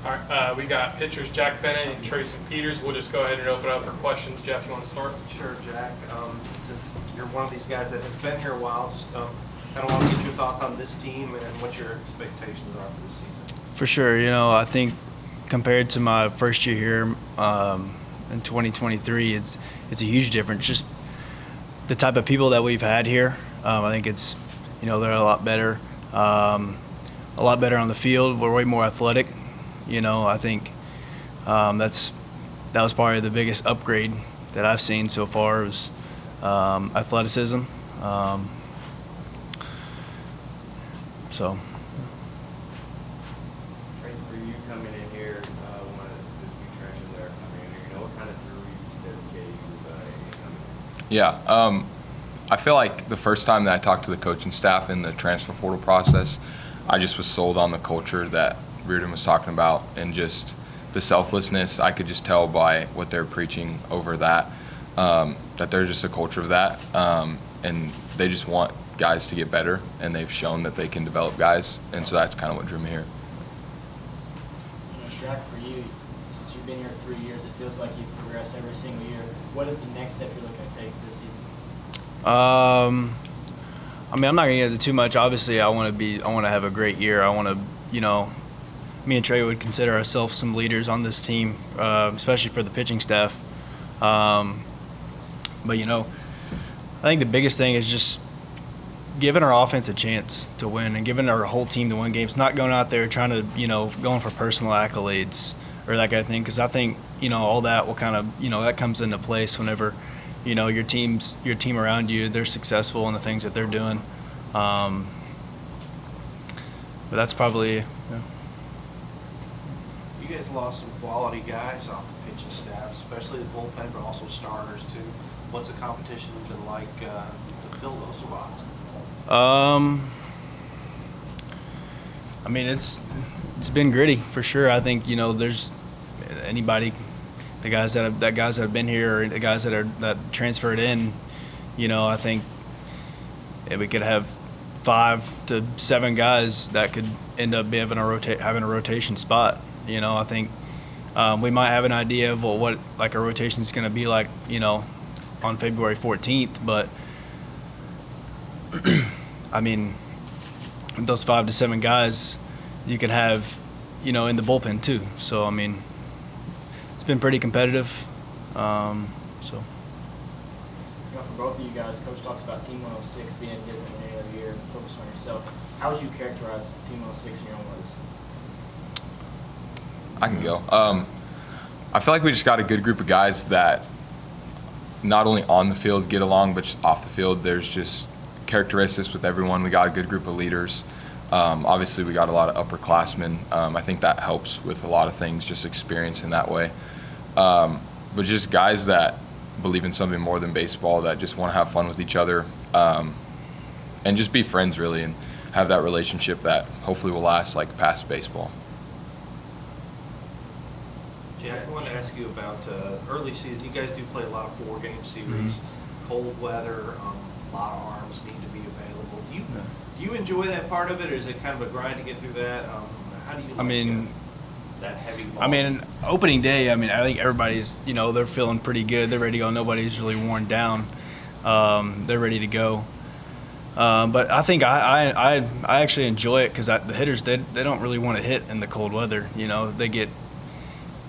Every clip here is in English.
All right, we got pitchers Jack Bennett and Treyson Peters. We'll just go ahead and open up for questions. Jeff, you want to start? Sure, Jack. Since you're one of these guys that has been here a while, just kind of want to get your thoughts on this team and what your expectations are for this season. For sure. I think compared to my first year here in 2023, it's a huge difference. Just the type of people that we've had here, I think it's, they're a lot better on the field. We're way more athletic. I think that was probably the biggest upgrade that I've seen so far is athleticism. So. Treyson, for you coming in here, one of the new transfers that are coming in here, what kind of drew you to WKU coming in? Yeah, I feel like the first time that I talked to the coaching staff in the transfer portal process, I just was sold on the culture that Reardon was talking about and just the selflessness. I could just tell by what they're preaching over that, that there's just a culture of that, and they just want guys to get better, and they've shown that they can develop guys, and so that's kind of what drew me here. Jack, for you, since you've been here 3 years, it feels like you've progressed every single year. What is the next step you're looking to take this season? I'm not gonna get into too much. Obviously, I want to have a great year. I want to, me and Trey would consider ourselves some leaders on this team, especially for the pitching staff. But I think the biggest thing is just giving our offense a chance to win and giving our whole team to win games, not going out there trying to, going for personal accolades or that kind of thing. Because I think, all that will kind of, that comes into place whenever, your team around you, they're successful in the things that they're doing. But that's probably. You guys lost some quality guys off the pitching staff, especially the bullpen, but also starters too. What's the competition been like to fill those spots? It's been gritty for sure. I think there's the guys that have been here or the guys that transferred in. I think we could have 5 to 7 guys that could end up having a rotation spot. I think we might have an idea of what like a rotation is going to be like, on February 14th. But those 5 to 7 guys you can have, in the bullpen too. So it's been pretty competitive. For both of you guys, Coach talks about Team 106 being different than any other year. Focus on yourself. How would you characterize Team 106 in your own words? I can go. I feel like we just got a good group of guys that not only on the field get along, but just off the field. There's just characteristics with everyone. We got a good group of leaders. Obviously, we got a lot of upperclassmen. I think that helps with a lot of things, just experience in that way. But just guys that believe in something more than baseball, that just want to have fun with each other, and just be friends, really, and have that relationship that hopefully will last like past baseball. Jack, I wanted to ask you about early season. You guys do play a lot of 4-game series. Cold weather, a lot of arms need to be available. Do you enjoy that part of it, or is it kind of a grind to get through that? How do you that heavy ball? Opening day, I think everybody's, they're feeling pretty good. They're ready to go. Nobody's really worn down. They're ready to go. But I think I actually enjoy it because the hitters, they don't really want to hit in the cold weather.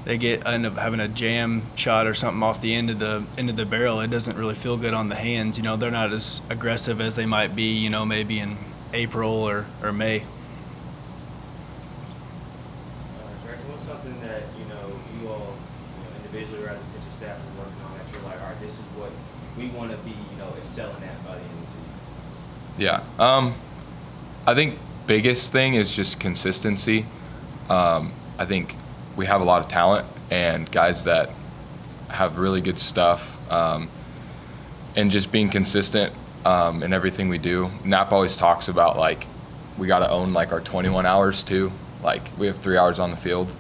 They end up having a jam shot or something off the end of the barrel. It doesn't really feel good on the hands. They're not as aggressive as they might be, maybe in April or May. Treyson, what's something that you all individually or as a pitching staff are working on that you're like, all right, this is what we want to be excelling at by the end of the season? Yeah, I think biggest thing is just consistency. I think we have a lot of talent and guys that have really good stuff, and just being consistent in everything we do. Knapp always talks about we got to own our 21 hours too. We have 3 hours on the field,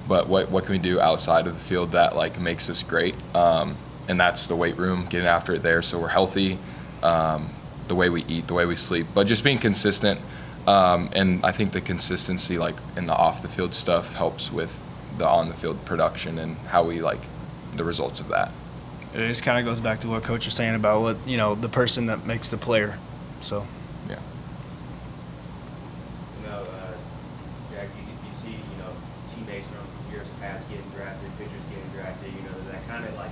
but what can we do outside of the field that makes us great? And that's the weight room, getting after it there so we're healthy, the way we eat, the way we sleep, but just being consistent And I think the consistency, like in the off the field stuff, helps with the on the field production and how we like the results of that. It just kind of goes back to what Coach was saying about what, the person that makes the player. So, Yeah. Jack, you see, teammates from years past getting drafted, pitchers getting drafted, does that kind of like,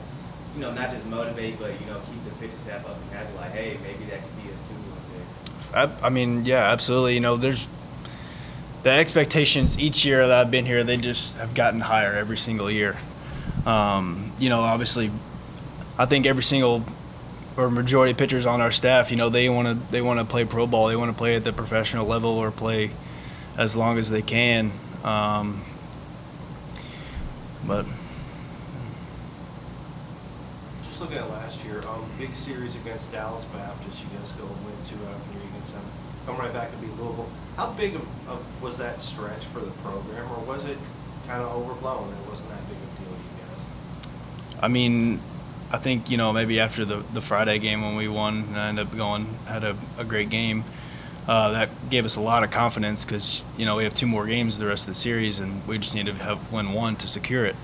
not just motivate, but, keep the pitching staff up and happy, like, hey, maybe that could be us too one day. I mean, yeah, absolutely. There's the expectations each year that I've been here, they just have gotten higher every single year. Obviously, I think every single or majority of pitchers on our staff, they want to play pro ball. They want to play at the professional level or play as long as they can. But Just looking at last year, big series against Dallas Baptist, you guys go and win 2 out of 3 against them. Come right back and beat Louisville. How big of was that stretch for the program, or was it kind of overblown? It wasn't that big of a deal to you guys? I mean, I think, maybe after the Friday game when we won and I ended up had a great game, that gave us a lot of confidence because, we have 2 more games the rest of the series and we just need to win 1 to secure it.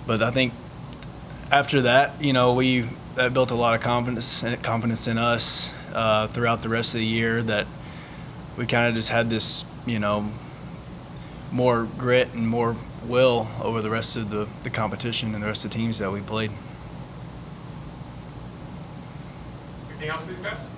But I think after that, that built a lot of confidence in us throughout the rest of the year that we kind of just had this, more grit and more will over the rest of the competition and the rest of the teams that we played. Anything else for these guys?